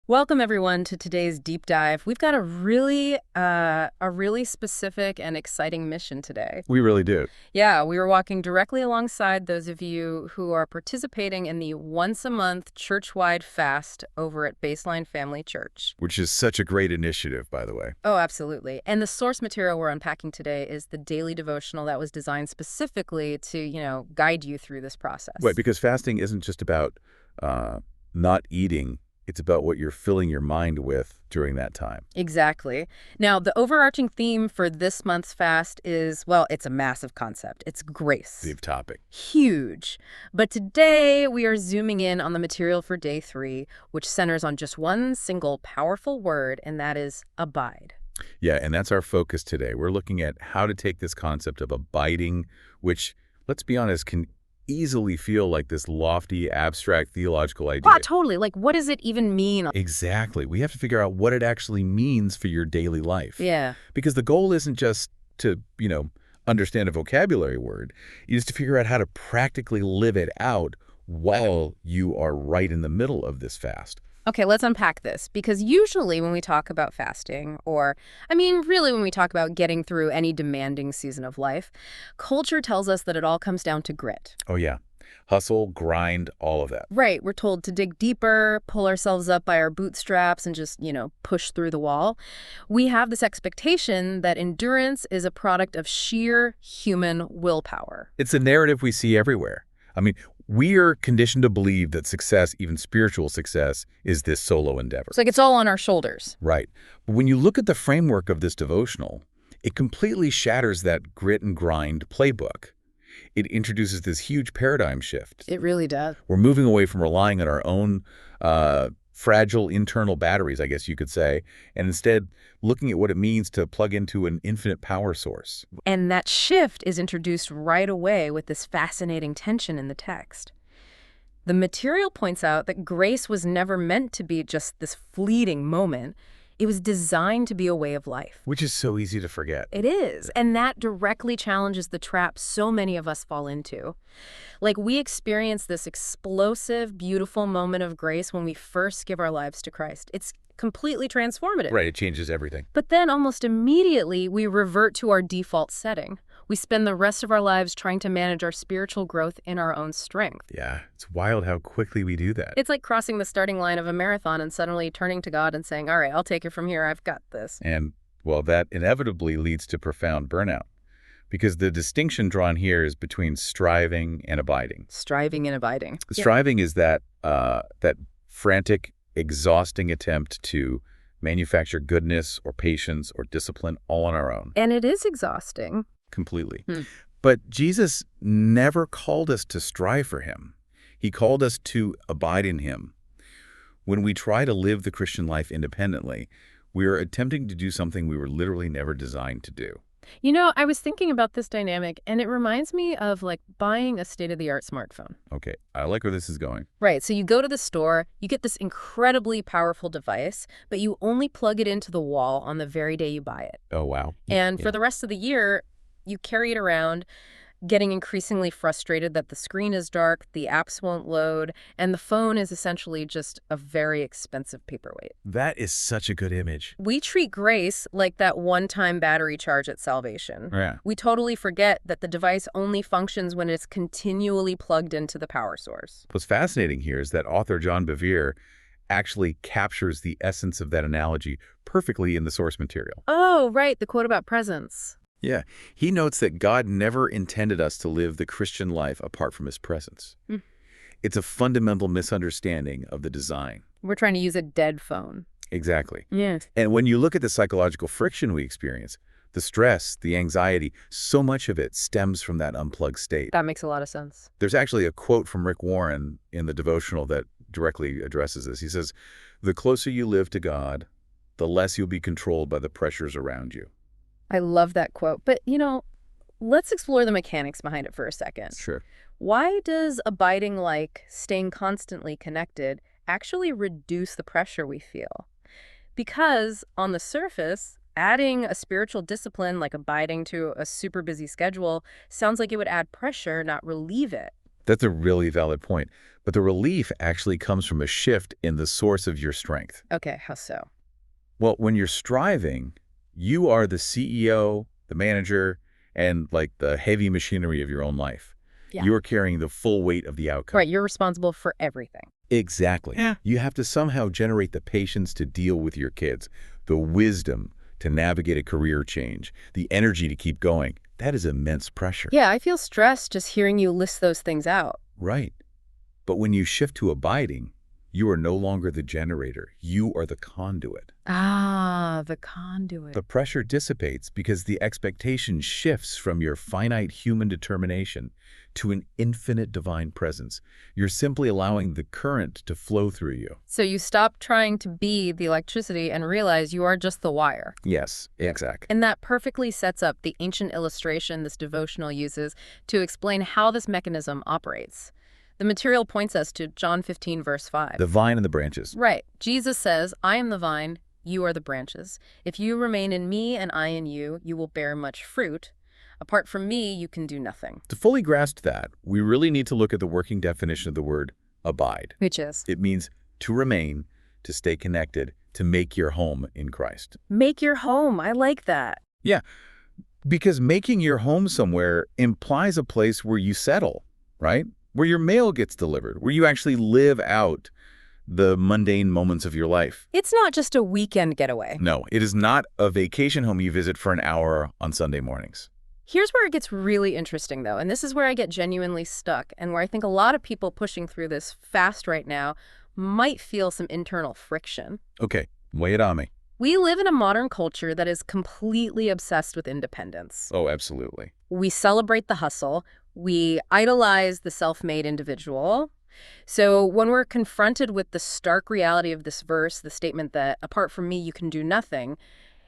Welcome everyone to today's deep dive. We've got a really specific and exciting mission today. We really do, Yeah, we were walking directly alongside those of you who are participating in the once a month church-wide fast over at Baseline Family Church. which is such a great initiative, by the way. Oh, absolutely. And the source material we're unpacking today is the daily devotional that was designed specifically to, guide you through this process. Right, because fasting isn't just about not eating. It's about what you're filling your mind with during that time. Exactly. Now, the overarching theme for this month's fast is, well, it's a massive concept. It's grace. The topic. Huge. But today we are zooming in on the material for day 3, which centers on just one single powerful word, and that is abide. Yeah, and that's our focus today. We're looking at how to take this concept of abiding, which, let's be honest, can easily feel like this lofty, abstract theological idea. Wow, totally. Like, what does it even mean? Exactly. We have to figure out what it actually means for your daily life. Yeah. Because the goal isn't just to, understand a vocabulary word. It is to figure out how to practically live it out while you are right in the middle of this fast. Okay, let's unpack this, because usually when we talk about fasting, really when we talk about getting through any demanding season of life, culture tells us that it all comes down to grit. Oh, yeah. Hustle, grind, all of that. Right, we're told to dig deeper, pull ourselves up by our bootstraps, and just, push through the wall. We have this expectation that endurance is a product of sheer human willpower. It's a narrative we see everywhere. We are conditioned to believe that success, even spiritual success, is this solo endeavor. It's like it's all on our shoulders. Right. But when you look at the framework of this devotional, it completely shatters that grit and grind playbook. It introduces this huge paradigm shift. It really does. We're moving away from relying on our own fragile internal batteries, I guess you could say, and instead looking at what it means to plug into an infinite power source. And that shift is introduced right away with this fascinating tension in the text. The material points out that grace was never meant to be just this fleeting moment. It was designed to be a way of life. Which is so easy to forget. It is, and that directly challenges the trap so many of us fall into. Like, we experience this explosive, beautiful moment of grace when we first give our lives to Christ. It's completely transformative. Right, it changes everything. But then almost immediately we revert to our default setting. We spend the rest of our lives trying to manage our spiritual growth in our own strength. Yeah, it's wild how quickly we do that. It's like crossing the starting line of a marathon and suddenly turning to God and saying, all right, I'll take it from here. I've got this. And, well, that inevitably leads to profound burnout. Because the distinction drawn here is between striving and abiding. Striving and abiding. Striving is that frantic, exhausting attempt to manufacture goodness or patience or discipline all on our own. And it is exhausting. Completely. But Jesus never called us to strive for him. He called us to abide in him. When we try to live the Christian life independently, we are attempting to do something we were literally never designed to do. I was thinking about this dynamic, and it reminds me of like buying a state-of-the-art smartphone. Okay, I like where this is going. Right, so you go to the store, you get this incredibly powerful device, but you only plug it into the wall on the very day you buy it. Oh, wow. And for the rest of the year, you carry it around, getting increasingly frustrated that the screen is dark, the apps won't load, and the phone is essentially just a very expensive paperweight. That is such a good image. We treat grace like that one-time battery charge at salvation. Yeah. We totally forget that the device only functions when it's continually plugged into the power source. What's fascinating here is that author John Bevere actually captures the essence of that analogy perfectly in the source material. Oh, right, the quote about presence. Yeah, he notes that God never intended us to live the Christian life apart from his presence. It's a fundamental misunderstanding of the design. We're trying to use a dead phone. Exactly. Yes. And when you look at the psychological friction we experience, the stress, the anxiety, so much of it stems from that unplugged state. That makes a lot of sense. There's actually a quote from Rick Warren in the devotional that directly addresses this. He says, "The closer you live to God, the less you'll be controlled by the pressures around you." I love that quote. But, let's explore the mechanics behind it for a second. Sure. Why does abiding, like staying constantly connected, actually reduce the pressure we feel? Because on the surface, adding a spiritual discipline like abiding to a super busy schedule sounds like it would add pressure, not relieve it. That's a really valid point. But the relief actually comes from a shift in the source of your strength. Okay, how so? Well, when you're striving, you are the CEO, the manager, and like the heavy machinery of your own life. Yeah. You are carrying the full weight of the outcome. Right, you're responsible for everything. Exactly. Yeah. You have to somehow generate the patience to deal with your kids, the wisdom to navigate a career change, the energy to keep going. That is immense pressure. Yeah, I feel stressed just hearing you list those things out. Right. But when you shift to abiding, you are no longer the generator. You are the conduit. Ah, the conduit. The pressure dissipates because the expectation shifts from your finite human determination to an infinite divine presence. You're simply allowing the current to flow through you. So you stop trying to be the electricity and realize you are just the wire. Yes, exactly. And that perfectly sets up the ancient illustration this devotional uses to explain how this mechanism operates. The material points us to John 15, verse 5. The vine and the branches. Right. Jesus says, I am the vine, you are the branches. If you remain in me and I in you, you will bear much fruit. Apart from me, you can do nothing. To fully grasp that, we really need to look at the working definition of the word abide. Which is? It means to remain, to stay connected, to make your home in Christ. Make your home. I like that. Yeah, because making your home somewhere implies a place where you settle, right? Where your mail gets delivered, where you actually live out the mundane moments of your life. It's not just a weekend getaway. No, it is not a vacation home you visit for an hour on Sunday mornings. Here's where it gets really interesting, though, and this is where I get genuinely stuck and where I think a lot of people pushing through this fast right now might feel some internal friction. Okay, lay it on me. We live in a modern culture that is completely obsessed with independence. Oh, absolutely. We celebrate the hustle. We idolize the self-made individual. So when we're confronted with the stark reality of this verse, the statement that apart from me, you can do nothing,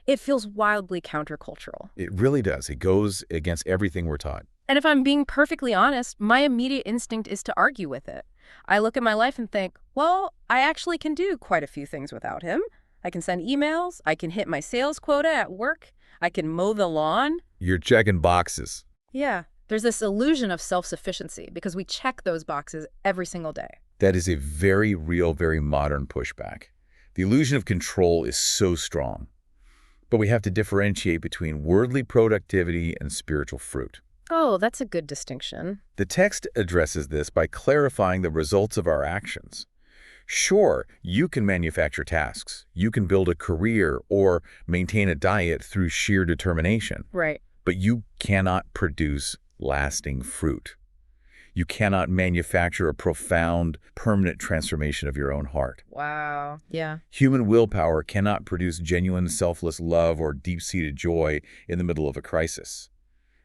it feels wildly countercultural. It really does. It goes against everything we're taught. And if I'm being perfectly honest, my immediate instinct is to argue with it. I look at my life and think, well, I actually can do quite a few things without him. I can send emails. I can hit my sales quota at work. I can mow the lawn. You're checking boxes. Yeah. There's this illusion of self-sufficiency because we check those boxes every single day. That is a very real, very modern pushback. The illusion of control is so strong. But we have to differentiate between worldly productivity and spiritual fruit. Oh, that's a good distinction. The text addresses this by clarifying the results of our actions. Sure, you can manufacture tasks, you can build a career or maintain a diet through sheer determination. Right. But you cannot produce lasting fruit. You cannot manufacture a profound, permanent transformation of your own heart. Wow. Yeah. Human willpower cannot produce genuine, selfless love or deep-seated joy in the middle of a crisis.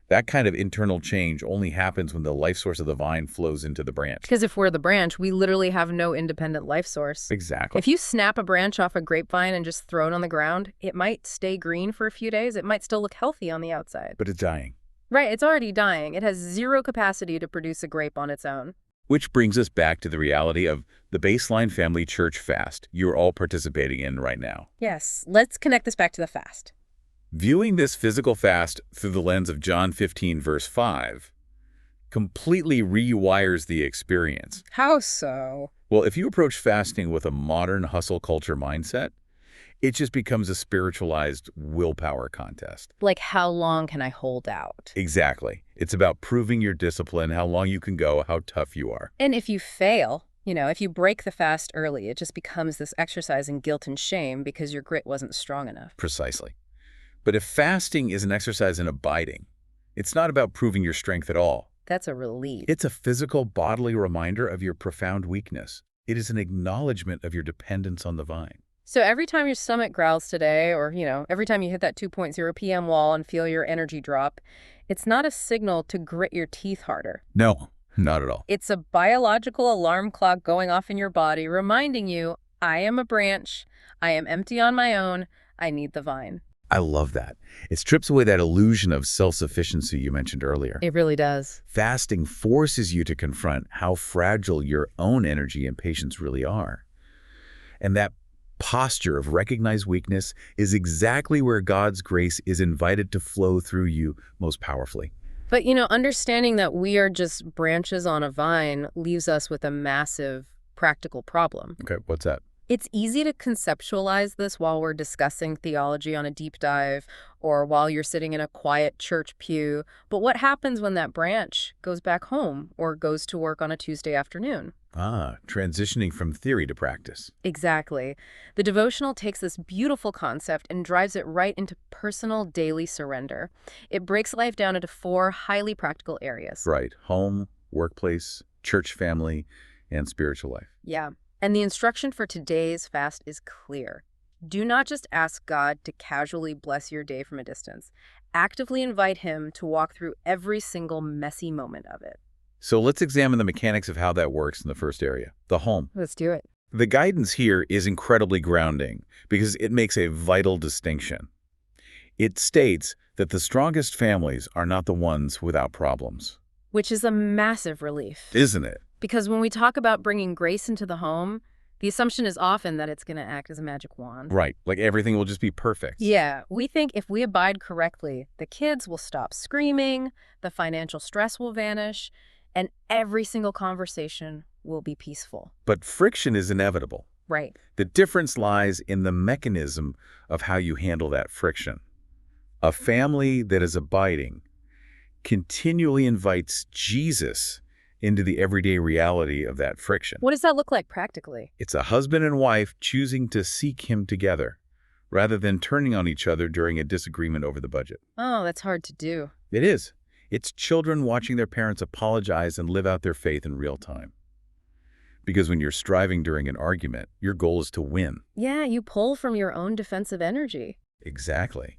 That kind of internal change only happens when the life source of the vine flows into the branch. Because if we're the branch, we literally have no independent life source. Exactly. If you snap a branch off a grapevine and just throw it on the ground, it might stay green for a few days. It might still look healthy on the outside. But it's dying. Right, it's already dying. It has zero capacity to produce a grape on its own. Which brings us back to the reality of the Baseline Family Church fast you're all participating in right now. Yes, let's connect this back to the fast. Viewing this physical fast through the lens of John 15, verse 5, completely rewires the experience. How so? Well, if you approach fasting with a modern hustle culture mindset, it just becomes a spiritualized willpower contest. Like, how long can I hold out? Exactly. It's about proving your discipline, how long you can go, how tough you are. And if you fail, if you break the fast early, it just becomes this exercise in guilt and shame because your grit wasn't strong enough. Precisely. But if fasting is an exercise in abiding, it's not about proving your strength at all. That's a relief. It's a physical, bodily reminder of your profound weakness. It is an acknowledgement of your dependence on the vine. So every time your stomach growls today, or, every time you hit that 2.0 p.m. wall and feel your energy drop, it's not a signal to grit your teeth harder. No, not at all. It's a biological alarm clock going off in your body, reminding you, I am a branch, I am empty on my own, I need the vine. I love that. It strips away that illusion of self-sufficiency you mentioned earlier. It really does. Fasting forces you to confront how fragile your own energy and patience really are. And that posture of recognized weakness is exactly where God's grace is invited to flow through you most powerfully. But, you know, understanding that we are just branches on a vine leaves us with a massive practical problem. Okay, what's that? It's easy to conceptualize this while we're discussing theology on a deep dive or while you're sitting in a quiet church pew. But what happens when that branch goes back home or goes to work on a Tuesday afternoon? Transitioning from theory to practice. Exactly. The devotional takes this beautiful concept and drives it right into personal daily surrender. It breaks life down into 4 highly practical areas. Right. Home, workplace, church family, and spiritual life. Yeah. And the instruction for today's fast is clear. Do not just ask God to casually bless your day from a distance. Actively invite Him to walk through every single messy moment of it. So let's examine the mechanics of how that works in the first area, the home. Let's do it. The guidance here is incredibly grounding because it makes a vital distinction. It states that the strongest families are not the ones without problems. Which is a massive relief. Isn't it? Because when we talk about bringing grace into the home, the assumption is often that it's going to act as a magic wand. Right. Like everything will just be perfect. Yeah, we think if we abide correctly, the kids will stop screaming, the financial stress will vanish, and every single conversation will be peaceful. But friction is inevitable. Right. The difference lies in the mechanism of how you handle that friction. A family that is abiding continually invites Jesus into the everyday reality of that friction. What does that look like practically? It's a husband and wife choosing to seek Him together, rather than turning on each other during a disagreement over the budget. Oh, that's hard to do. It is. It's children watching their parents apologize and live out their faith in real time. Because when you're striving during an argument, your goal is to win. Yeah, you pull from your own defensive energy. Exactly.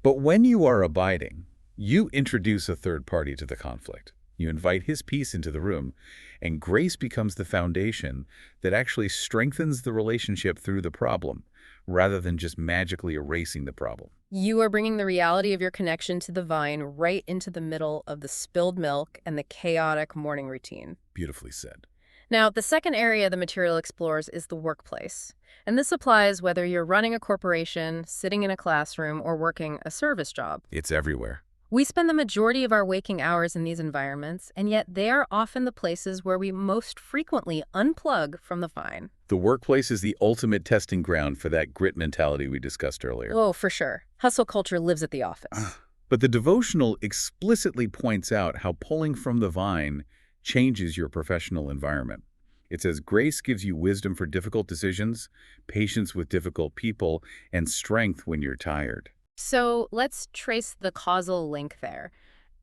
But when you are abiding, you introduce a third party to the conflict. You invite His peace into the room, and grace becomes the foundation that actually strengthens the relationship through the problem, rather than just magically erasing the problem. You are bringing the reality of your connection to the vine right into the middle of the spilled milk and the chaotic morning routine. Beautifully said. Now, the second area the material explores is the workplace. And this applies whether you're running a corporation, sitting in a classroom, or working a service job. It's everywhere. We spend the majority of our waking hours in these environments, and yet they are often the places where we most frequently unplug from the vine. The workplace is the ultimate testing ground for that grit mentality we discussed earlier. Oh, for sure. Hustle culture lives at the office. But the devotional explicitly points out how pulling from the vine changes your professional environment. It says grace gives you wisdom for difficult decisions, patience with difficult people, and strength when you're tired. So let's trace the causal link there.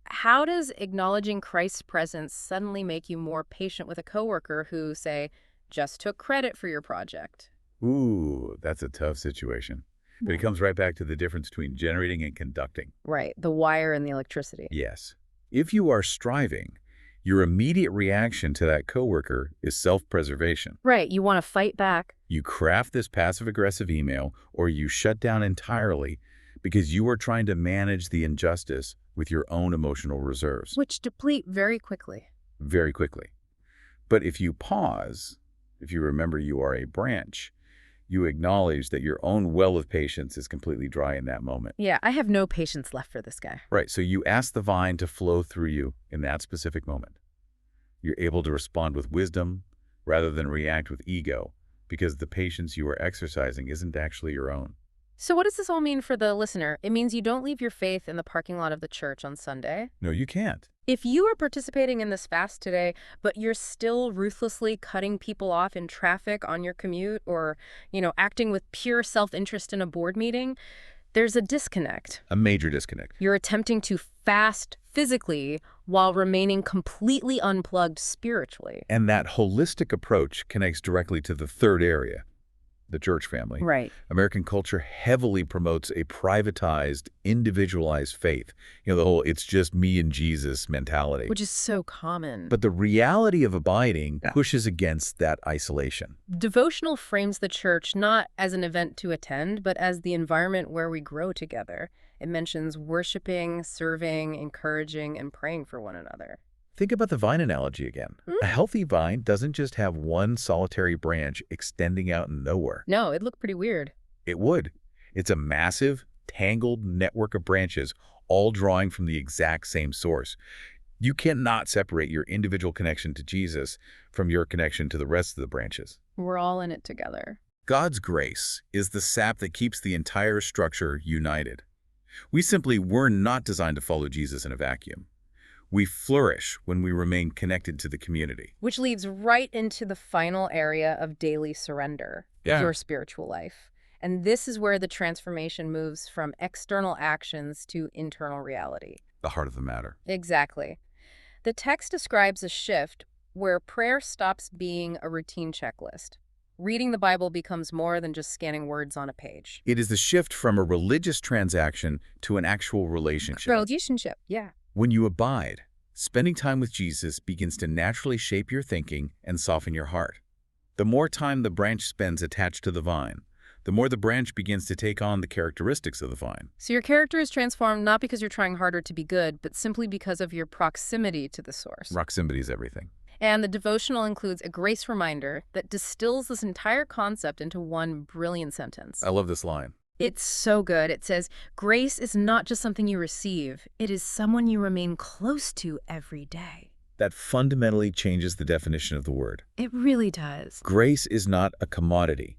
How does acknowledging Christ's presence suddenly make you more patient with a coworker who, say, just took credit for your project? Ooh, that's a tough situation. But it comes right back to the difference between generating and conducting. Right, the wire and the electricity. Yes. If you are striving, your immediate reaction to that coworker is self-preservation. Right, you want to fight back. You craft this passive-aggressive email, or you shut down entirely because you are trying to manage the injustice with your own emotional reserves. Which deplete very quickly. Very quickly. But if you pause, if you remember you are a branch, you acknowledge that your own well of patience is completely dry in that moment. Yeah, I have no patience left for this guy. Right, so you ask the vine to flow through you in that specific moment. You're able to respond with wisdom rather than react with ego, because the patience you are exercising isn't actually your own. So what does this all mean for the listener? It means you don't leave your faith in the parking lot of the church on Sunday. No, you can't. If you are participating in this fast today, but you're still ruthlessly cutting people off in traffic on your commute or, acting with pure self-interest in a board meeting, there's a disconnect. A major disconnect. You're attempting to fast physically while remaining completely unplugged spiritually. And that holistic approach connects directly to the third area, the church family. Right. American culture heavily promotes a privatized, individualized faith. The whole "it's just me and Jesus" mentality. Which is so common. But the reality of abiding pushes against that isolation. Devotional frames the church not as an event to attend, but as the environment where we grow together. It mentions worshiping, serving, encouraging, and praying for one another. Think about the vine analogy again. A healthy vine doesn't just have one solitary branch extending out in nowhere. No, it looked pretty weird. It would. It's a massive, tangled network of branches, all drawing from the exact same source. You cannot separate your individual connection to Jesus from your connection to the rest of the branches. We're all in it together. God's grace is the sap that keeps the entire structure united. We simply were not designed to follow Jesus in a vacuum. We flourish when we remain connected to the community. Which leads right into the final area of daily surrender, your spiritual life. And this is where the transformation moves from external actions to internal reality. The heart of the matter. Exactly. The text describes a shift where prayer stops being a routine checklist. Reading the Bible becomes more than just scanning words on a page. It is the shift from a religious transaction to an actual relationship. Relationship, yeah. When you abide, spending time with Jesus begins to naturally shape your thinking and soften your heart. The more time the branch spends attached to the vine, the more the branch begins to take on the characteristics of the vine. So your character is transformed not because you're trying harder to be good, but simply because of your proximity to the source. Proximity is everything. And the devotional includes a grace reminder that distills this entire concept into one brilliant sentence. I love this line. It's so good. It says, grace is not just something you receive. It is someone you remain close to every day. That fundamentally changes the definition of the word. It really does. Grace is not a commodity.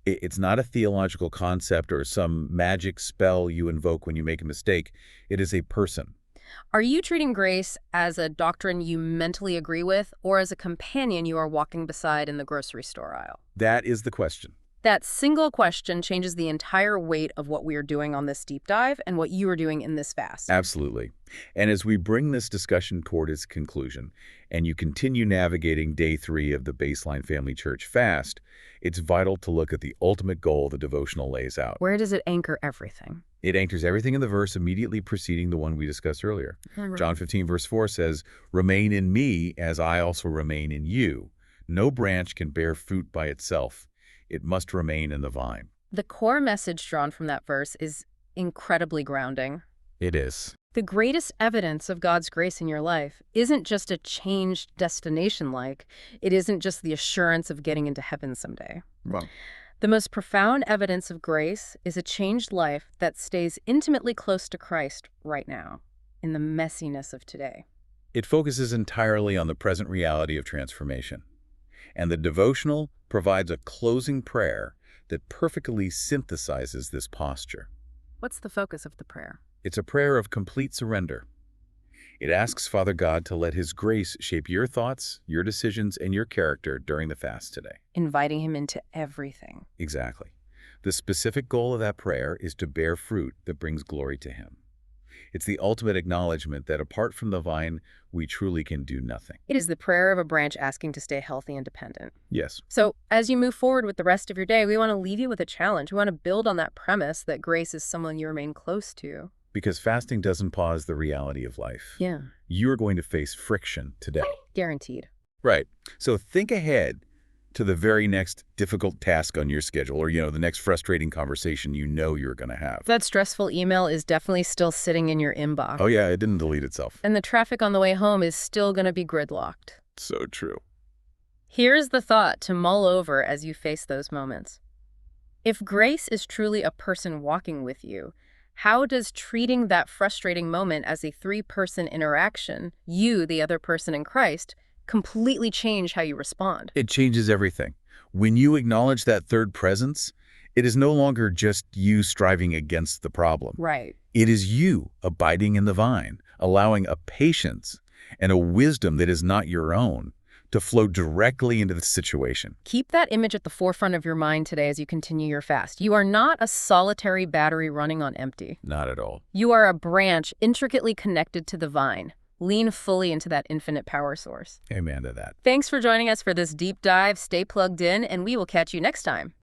It's not a theological concept or some magic spell you invoke when you make a mistake. It is a person. Are you treating grace as a doctrine you mentally agree with or as a companion you are walking beside in the grocery store aisle? That is the question. That single question changes the entire weight of what we are doing on this deep dive and what you are doing in this fast. Absolutely. And as we bring this discussion toward its conclusion, and you continue navigating day 3 of the Baseline Family Church fast, it's vital to look at the ultimate goal the devotional lays out. Where does it anchor everything? It anchors everything in the verse immediately preceding the one we discussed earlier. John 15, verse 4 says, "Remain in me as I also remain in you. No branch can bear fruit by itself. It must remain in the vine." The core message drawn from that verse is incredibly grounding. It is. The greatest evidence of God's grace in your life isn't just a changed destination it isn't just the assurance of getting into heaven someday. Wrong. The most profound evidence of grace is a changed life that stays intimately close to Christ right now, in the messiness of today. It focuses entirely on the present reality of transformation. And the devotional provides a closing prayer that perfectly synthesizes this posture. What's the focus of the prayer? It's a prayer of complete surrender. It asks Father God to let His grace shape your thoughts, your decisions, and your character during the fast today. Inviting Him into everything. Exactly. The specific goal of that prayer is to bear fruit that brings glory to Him. It's the ultimate acknowledgement that apart from the vine, we truly can do nothing. It is the prayer of a branch asking to stay healthy and dependent. Yes. So as you move forward with the rest of your day, we want to leave you with a challenge. We want to build on that premise that grace is someone you remain close to. Because fasting doesn't pause the reality of life. Yeah. You're going to face friction today. Guaranteed. Right. So think ahead to the very next difficult task on your schedule or, the next frustrating conversation you're going to have. That stressful email is definitely still sitting in your inbox. Oh, yeah, it didn't delete itself. And the traffic on the way home is still going to be gridlocked. So true. Here's the thought to mull over as you face those moments. If grace is truly a person walking with you, how does treating that frustrating moment as a 3-person interaction, you, the other person in Christ, completely change how you respond? It changes everything. When you acknowledge that third presence, it is no longer just you striving against the problem. Right. It is you abiding in the vine, allowing a patience and a wisdom that is not your own to flow directly into the situation. Keep that image at the forefront of your mind today as you continue your fast. You are not a solitary battery running on empty. Not at all. You are a branch intricately connected to the vine. Lean fully into that infinite power source. Amen to that. Thanks for joining us for this deep dive. Stay plugged in, and we will catch you next time.